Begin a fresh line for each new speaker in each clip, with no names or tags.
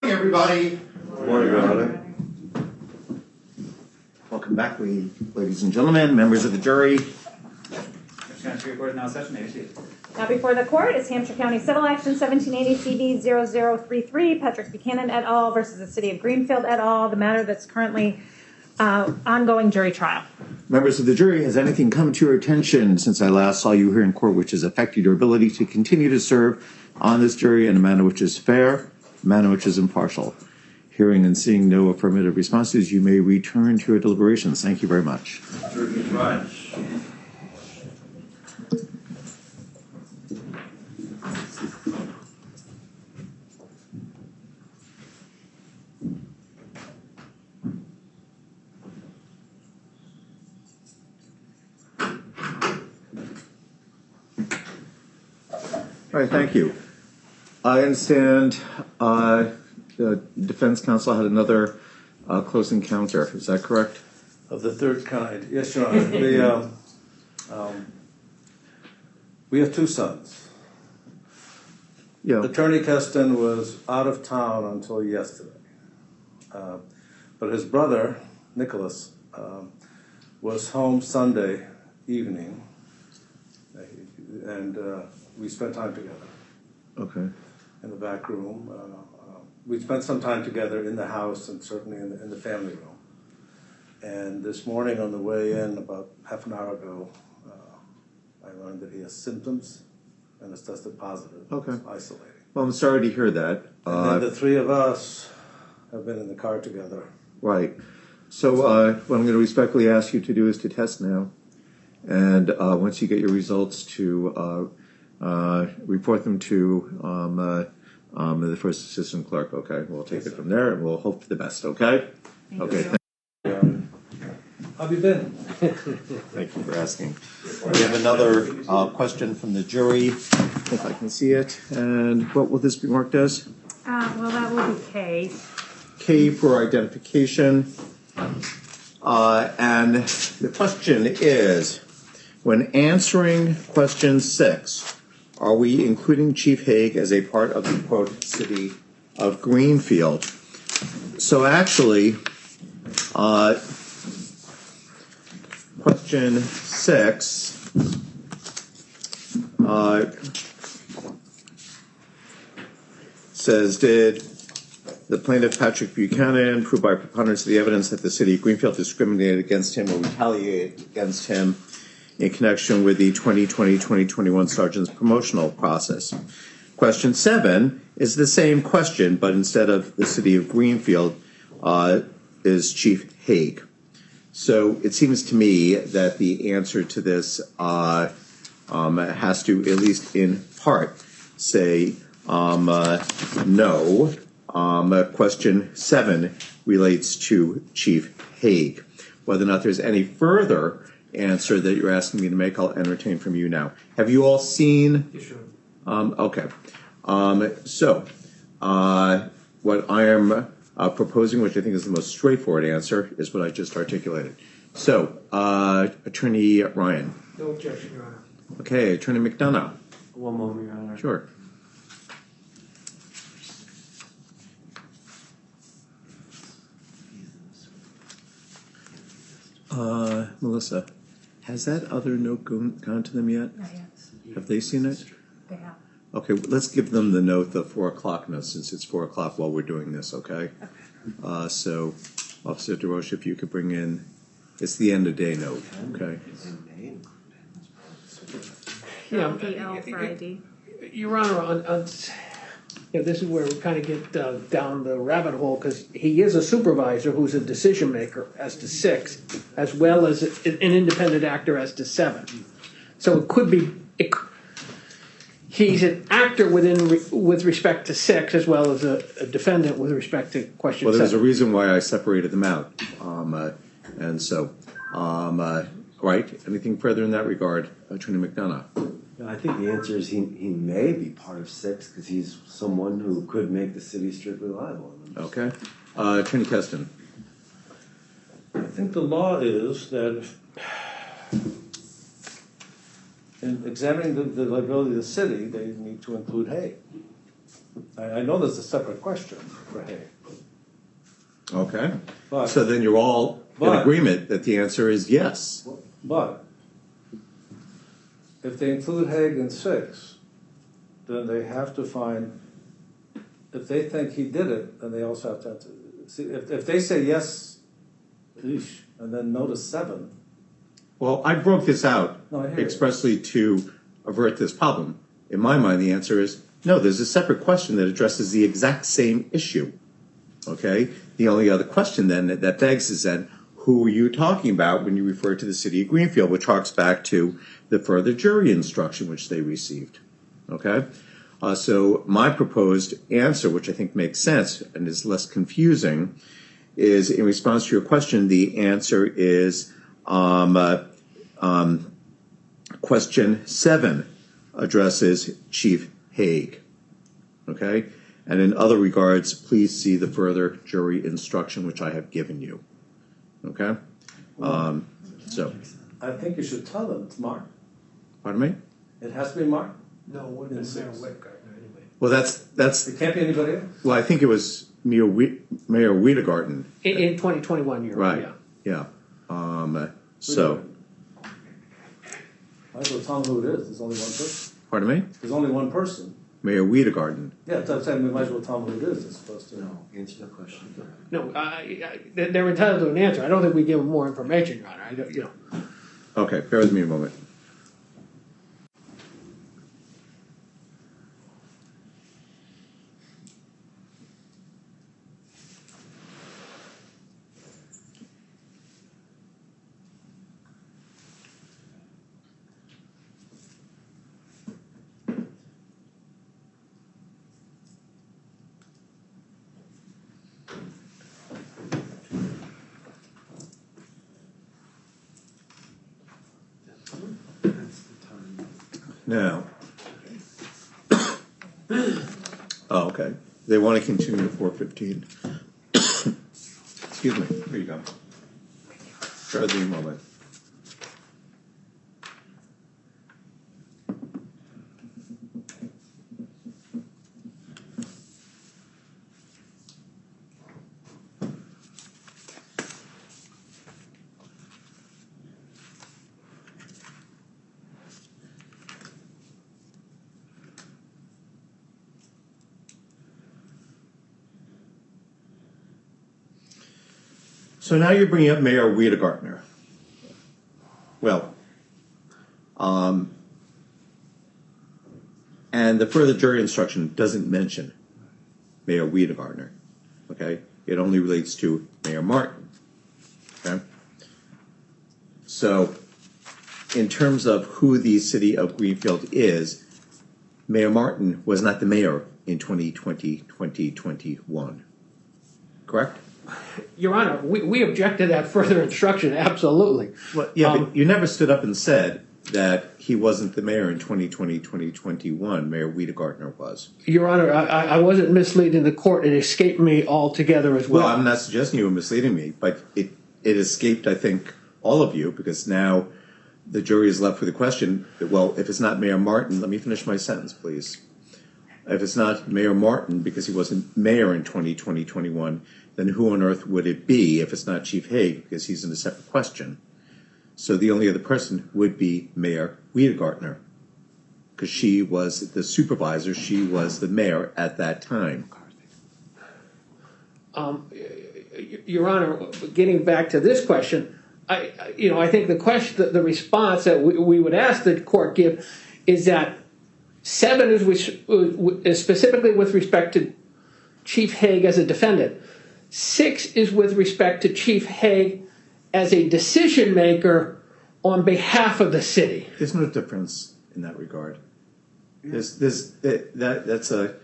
Everybody.
Good morning, Your Honor.
Welcome back, ladies and gentlemen, members of the jury.
County Court is now in session. May I proceed?
Now before the court is Hampshire County Civil Action 1780 CV 0033, Patrick Buchanan et al. Versus the City of Greenfield et al. The matter that's currently ongoing jury trial.
Members of the jury, has anything come to your attention since I last saw you here in court which has affected your ability to continue to serve on this jury in a manner which is fair, a manner which is impartial? Hearing and seeing no affirmative responses, you may return to your deliberations. Thank you very much. All right, thank you. I understand the defense counsel had another close encounter. Is that correct?
Of the third kind. Yes, Your Honor. We have two sons.
Yeah.
Attorney Keston was out of town until yesterday. But his brother, Nicholas, was home Sunday evening. And we spent time together.
Okay.
In the back room. We spent some time together in the house and certainly in the family room. And this morning on the way in, about half an hour ago, I learned that he has symptoms and has tested positive.
Okay.
It's isolating.
Well, I'm sorry to hear that.
And then the three of us have been in the car together.
Right. So what I'm going to respectfully ask you to do is to test now. And once you get your results, to report them to the first assistant clerk. Okay, we'll take it from there, and we'll hope for the best. Okay. Okay.
How have you been?
Thank you for asking. We have another question from the jury, if I can see it. And what will this be marked as?
Well, that will be K.
K for identification. And the question is, when answering question 6, are we including Chief Hague as a part of the, quote, City of Greenfield? So actually, question 6 says, did the plaintiff Patrick Buchanan prove by preponderance of the evidence that the City of Greenfield discriminated against him or retaliated against him in connection with the 2020-2021 Sergeant's promotional process? Question 7 is the same question, but instead of the City of Greenfield, is Chief Hague. So it seems to me that the answer to this has to, at least in part, say no. Question 7 relates to Chief Hague. Whether or not there's any further answer that you're asking me to make, I'll entertain from you now. Have you all seen?
You sure?
Okay. So what I am proposing, which I think is the most straightforward answer, is what I just articulated. So, Attorney Ryan.
No objection, Your Honor.
Okay, Attorney McDonough.
One moment, Your Honor.
Sure. Melissa, has that other note gone to them yet?
Not yet.
Have they seen it?
They have.
Okay, let's give them the note, the 4 o'clock note, since it's 4 o'clock while we're doing this, okay? So, Officer DeRoche, if you could bring in, it's the end of day note, okay?
Yeah,
PL for ID.
Your Honor, this is where we kind of get down the rabbit hole, because he is a supervisor who's a decision maker as to 6, as well as an independent actor as to 7. So it could be, he's an actor with respect to 6, as well as a defendant with respect to question 7.
Well, there's a reason why I separated them out. And so, right, anything further in that regard, Attorney McDonough?
I think the answer is he may be part of 6 because he's someone who could make the city strictly liable.
Okay. Attorney Keston.
I think the law is that in examining the liability of the city, they need to include Hague.
I know there's a separate question for Hay.
Okay.
But,
So then you're all in
But-
agreement that the answer is yes.
but if they include Hague in 6, then they have to find, if they think he did it, then they also have to answer. See, if they say yes, eesh, and then no to 7.
Well, I broke this out
No, I hear you.
expressly to avert this problem. In my mind, the answer is no, there's a separate question that addresses the exact same issue. Okay? The only other question then that begs is then, who are you talking about when you refer to the city of Greenfield, which harks back to the further jury instruction which they received. Okay? So my proposed answer, which I think makes sense and is less confusing, is in response to your question, the answer is question 7 addresses Chief Hague. Okay? And in other regards, please see the further jury instruction which I have given you. Okay? So,
I think you should tell them it's Mark.
pardon me?
It has to be Mark.
No, it would have been Mayor Whitgardner anyway.
Well, that's.
It can't be anybody else.
Well, I think it was Mayor Wiedegarten.
In 2021, you're right,
Right.
yeah.
Yeah. So,
Might as well tell them who it is. There's only one person.
pardon me?
There's only one person.
Mayor Wiedegarten.
Yeah, that's what I'm saying. We might as well tell them who it is as opposed to.
No, answer the question.
No, they're entitled to an answer. I don't think we give them more information, Your Honor. I don't, you know.
Okay, bear with me a moment.
That's the time.
Now. Oh, okay. They want to continue to 4:15. Excuse me. Here you go. Bear with me a moment. So now you're bringing up Mayor Wiedegartner. Well, and the further jury instruction doesn't mention Mayor Wiedegartner. Okay, it only relates to Mayor Martin. Okay, so in terms of who the city of Greenfield is, Mayor Martin was not the mayor in 2020-2021. Correct?
Your Honor, we object to that further instruction, absolutely.
Well, yeah, but you never stood up and said that he wasn't the mayor in 2020-2021. Mayor Wiedegartner was.
Your Honor, I wasn't misleading the court. It escaped me altogether as well.
Well, I'm not suggesting you were misleading me, but it escaped, I think, all of you, because now the jury is left with the question, well, if it's not Mayor Martin, let me finish my sentence, please. If it's not Mayor Martin, because he wasn't mayor in 2020-21, then who on earth would it be if it's not Chief Hague, because he's in a separate question? So the only other person would be Mayor Wiedegartner, because she was the supervisor, she was the mayor at that time.
Your Honor, getting back to this question, I think the response that we would ask the court give is that 7 is specifically with respect to Chief Hague as a defendant. 6 is with respect to Chief Hague as a decision maker on behalf of the city.
There's no difference in that regard. That's a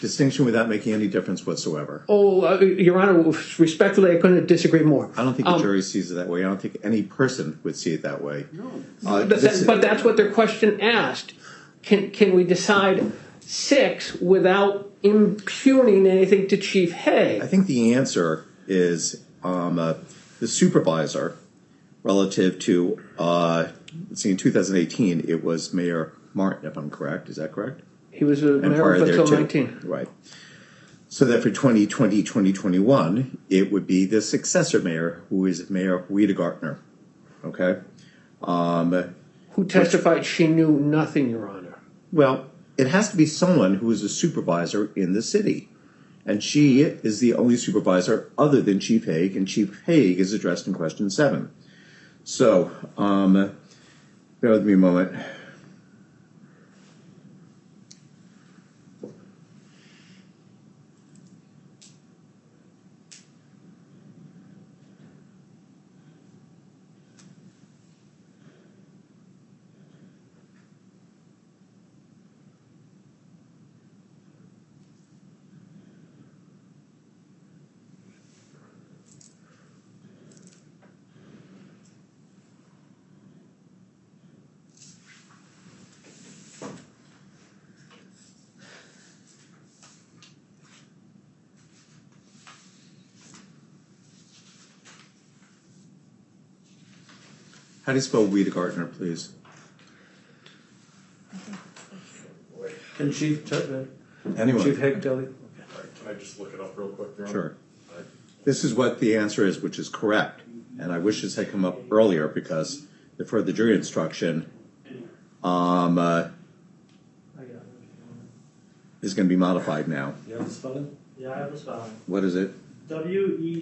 distinction without making any difference whatsoever.
Oh, Your Honor, respectfully, I couldn't disagree more.
I don't think the jury sees it that way. I don't think any person would see it that way.
No.
But that's what their question asked. Can we decide 6 without impugning anything to Chief Hague?
I think the answer is the supervisor relative to, let's see, in 2018, it was Mayor Martin, if I'm correct. Is that correct?
He was a
and
mayor
prior
up until
thereto.
19.
Right. So that for 2020, 2021, it would be the successor mayor, who is Mayor Wiedegartner. Okay?
Who testified she knew nothing, Your Honor.
Well, it has to be someone who is a supervisor in the city. And she is the only supervisor other than Chief Hague, and Chief Hague is addressed in question 7. So, bear with me a moment. How do you spell Wiedegartner, please?
And Chief
Anyone?
Hague tell you?
Can I just look it up real quick, Your Honor?
Sure. This is what the answer is, which is correct. And I wish this had come up earlier because the further jury instruction is going to be modified now.
You have the spelling?
Yeah, I have the spelling.
What is it?
Wedegartner.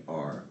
Artner.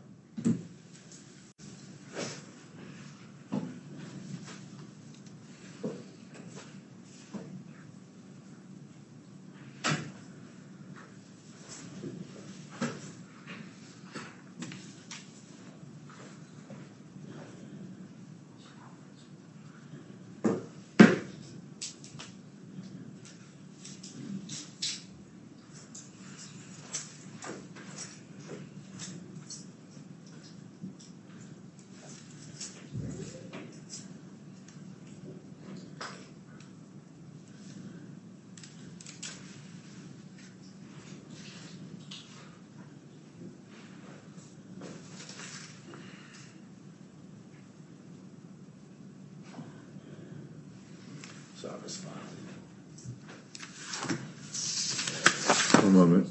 One moment.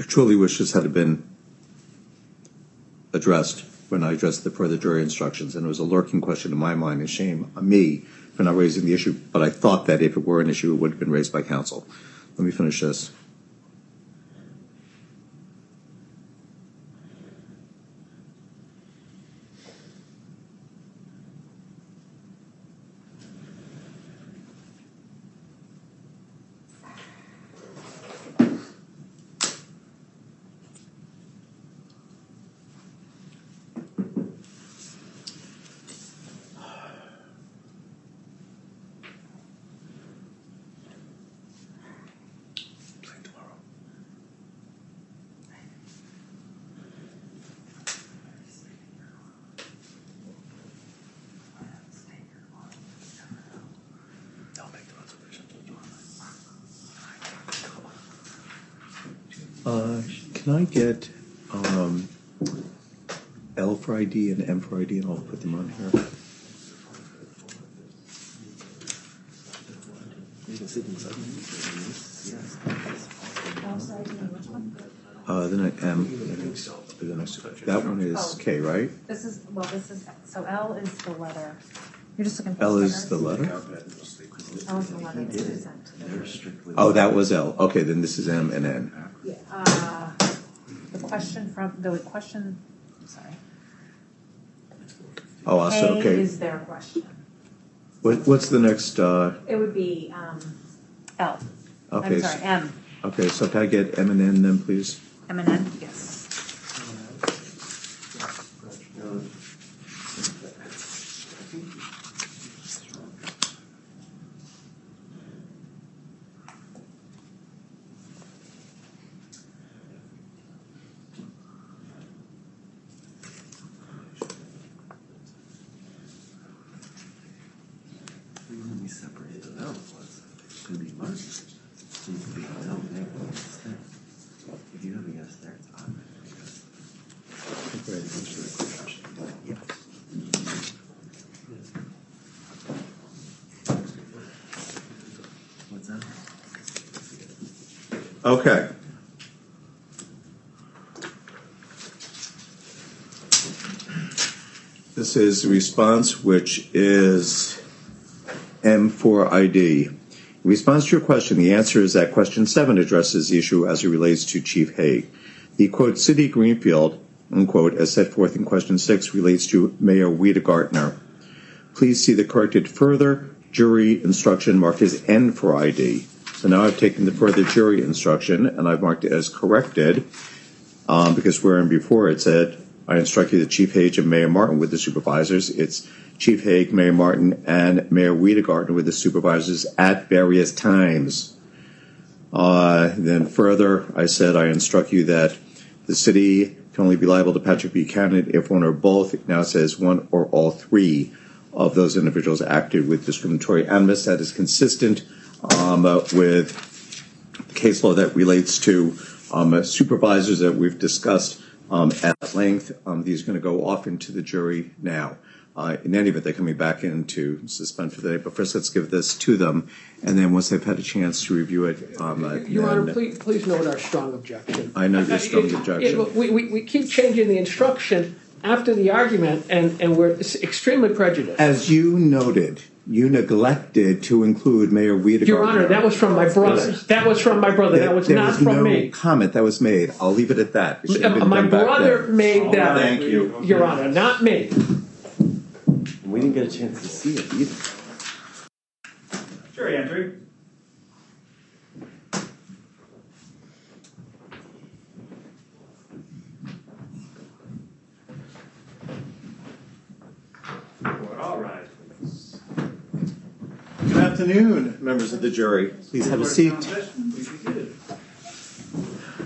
I truly wish this had been addressed when I addressed the further jury instructions, and it was a lurking question in my mind, and shame on me for not raising the issue, but I thought that if it were an issue, it would have been raised by counsel. Let me finish this. Can I get L for ID and M for ID, and I'll put them on here. Then I M. That one is K, right?
This is, so L is the letter. You're just looking for
L
stickers?
is the letter?
L is the letter that was sent to them.
Oh, that was L. Okay, then this is M and N.
The question, sorry.
Oh, I said,
A
okay.
is their question.
What's the next,
It would be L.
okay.
I'm sorry, M.
Okay, so can I get M and N then, please?
M and N, yes.
we separated it out was gonna be Martin. So you could be, no, they have a guest there. If you have a guest there, it's automatic because. Yes. What's that?
Okay. This is the response, which is M4ID. In response to your question, the answer is that question 7 addresses the issue as it relates to Chief Hague. The, quote, City of Greenfield, unquote, as set forth in question 6, relates to Mayor Wiedegartner. Please see the corrected further jury instruction marked as N4ID. So now I've taken the further jury instruction and I've marked it as corrected because wherein before it said, I instruct you that Chief Hague and Mayor Martin with the supervisors. It's Chief Hague, Mayor Martin, and Mayor Wiedegartner with the supervisors at various times. Then further, I said I instruct you that the city can only be liable to Patrick Buchanan if one or both, now it says one or all 3 of those individuals acted with discriminatory animus. That is consistent with the case law that relates to supervisors that we've discussed at length. These are going to go off into the jury now. In any event, they're coming back in to suspend for the day. But first, let's give this to them. And then once they've had a chance to review it.
Your Honor, please note our strong objection.
I know your strong objection.
We keep changing the instruction after the argument, and we're extremely prejudiced.
As you noted, you neglected to include Mayor Wiedegartner.
Your Honor, that was from my brother. That was from my brother. That was not from me.
There was no comment that was made. I'll leave it at that. It should have been
My
done back
brother
then.
made that.
Thank you.
Your Honor, not me.
We didn't get a chance to see it either.
Jury entry. All right, please.
Good afternoon, members of the jury. Please have a seat.
Please be seated.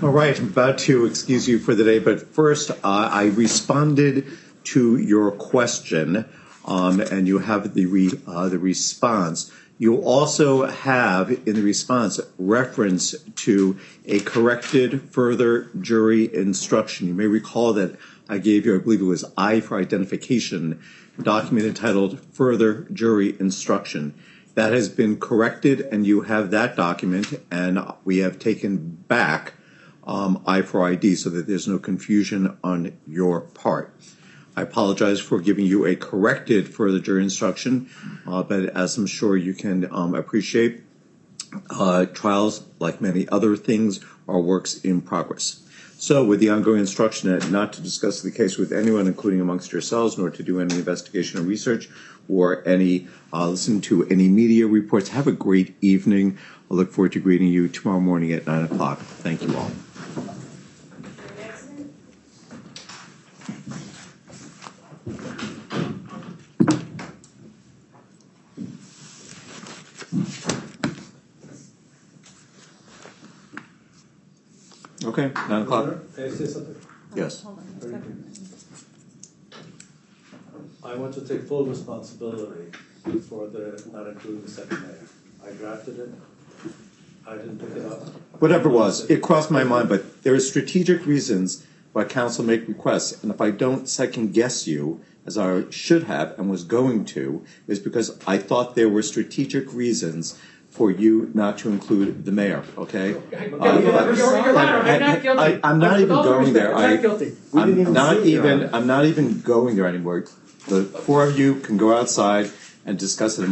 All right, I'm about to excuse you for the day, but first, I responded to your question, and you have the response. You also have in the response reference to a corrected further jury instruction. You may recall that I gave you, I believe it was I for identification, document entitled Further Jury Instruction. That has been corrected, and you have that document, and we have taken back I for ID so that there's no confusion on your part. I apologize for giving you a corrected further jury instruction, but as I'm sure you can appreciate, trials, like many other things, are works in progress. So with the ongoing instruction not to discuss the case with anyone, including amongst yourselves, nor to do any investigation or research or any listen to any media reports, have a great evening. I look forward to greeting you tomorrow morning at 9 o'clock. Thank you all. Okay, 9 o'clock.
Can I say something?
Yes.
I want to take full responsibility for the not including the second mayor. I drafted it. I didn't pick it up.
Whatever it was, it crossed my mind, but there are strategic reasons why council make requests, and if I don't second guess you, as I should have and was going to, is because I thought there were strategic reasons for you not to include the mayor, okay?
Your Honor, I'm not guilty.
I'm not even going there.
I'm not guilty.
I'm not even going there anymore. The 4 of you can go outside and discuss it